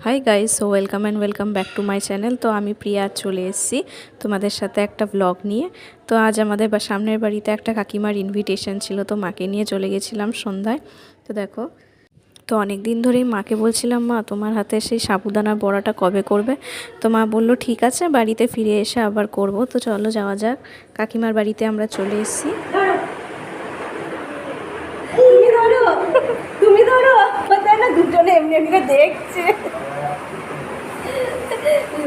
Hi guys, so welcome and welcome back to my channel. তো আমি প্রিয়া চলে এসেছি তোমাদের সাথে একটা ব্লগ নিয়ে। তো আজ আমাদের সামনের বাড়িতে একটা কাকিমার ইনভিটেশন ছিল, তো মাকে নিয়ে চলে গেছিলাম সন্ধ্যায়। তো দেখো, তো অনেক দিন ধরেই মাকে বলছিলাম, মা তোমার হাতে সেই সাবুদানার বড়াটা কবে করবে। তো মা বললো ঠিক আছে, বাড়িতে ফিরে এসে আবার করব। তো চলো যাওয়া যাক, কাকিমার বাড়িতে আমরা চলে এসেছি। তুমি ধরো না, দুজনে এমনি এমনি দেখছে,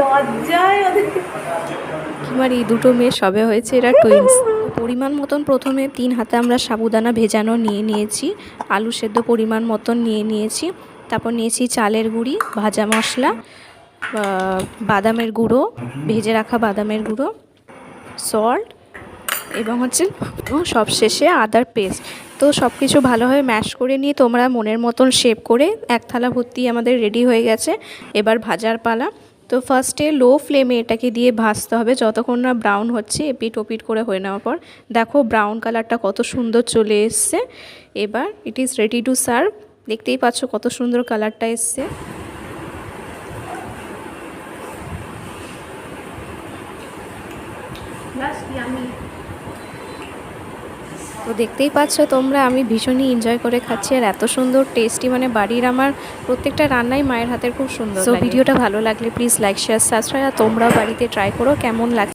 লজ্জায় ওদের। কাকিমার এই দুটো মেয়ে সবে হয়েছে, এরা টুইন্স। পরিমাণ মতন প্রথমে 3 হাতে আমরা সাবুদানা ভেজানো নিয়ে নিয়েছি, আলু সেদ্ধ পরিমাণ মতন নিয়ে নিয়েছি, তারপর নিয়েছি চালের গুঁড়ি, ভাজা মশলা, বাদামের গুঁড়ো, ভেজে রাখা বাদামের গুঁড়ো, সল্ট এবং সবশেষে আদার পেস্ট। তো সব কিছু ভালোভাবে ম্যাশ করে নিয়ে তোমরা মনের মতন শেপ করে এক থালা ভর্তি আমাদের রেডি হয়ে গেছে। এবার ভাজার পালা। তো ফার্স্টে লো ফ্লেমে এটাকে দিয়ে ভাজতে হবে যতক্ষণ না ব্রাউন হচ্ছে, এপিট ওপিট করে হয়ে নেওয়ার পর দেখো ব্রাউন কালারটা কত সুন্দর চলে এসছে। এবার it is ready to serve. দেখতেই পাচ্ছ কত সুন্দর কালারটা এসছে। তো দেখতেই পাচ্ছ তোমরা, আমি ভীষণই এনজয় করে খাচ্ছি, আর এত সুন্দর টেস্টি, মানে বাড়ির আমার প্রত্যেকটা রান্নাই মায়ের হাতের খুব সুন্দর। তো ভিডিওটা ভালো লাগলে প্লিজ লাইক শেয়ার সাবস্ক্রাইব, আর তোমরাও বাড়িতে ট্রাই করো কেমন লাগছে।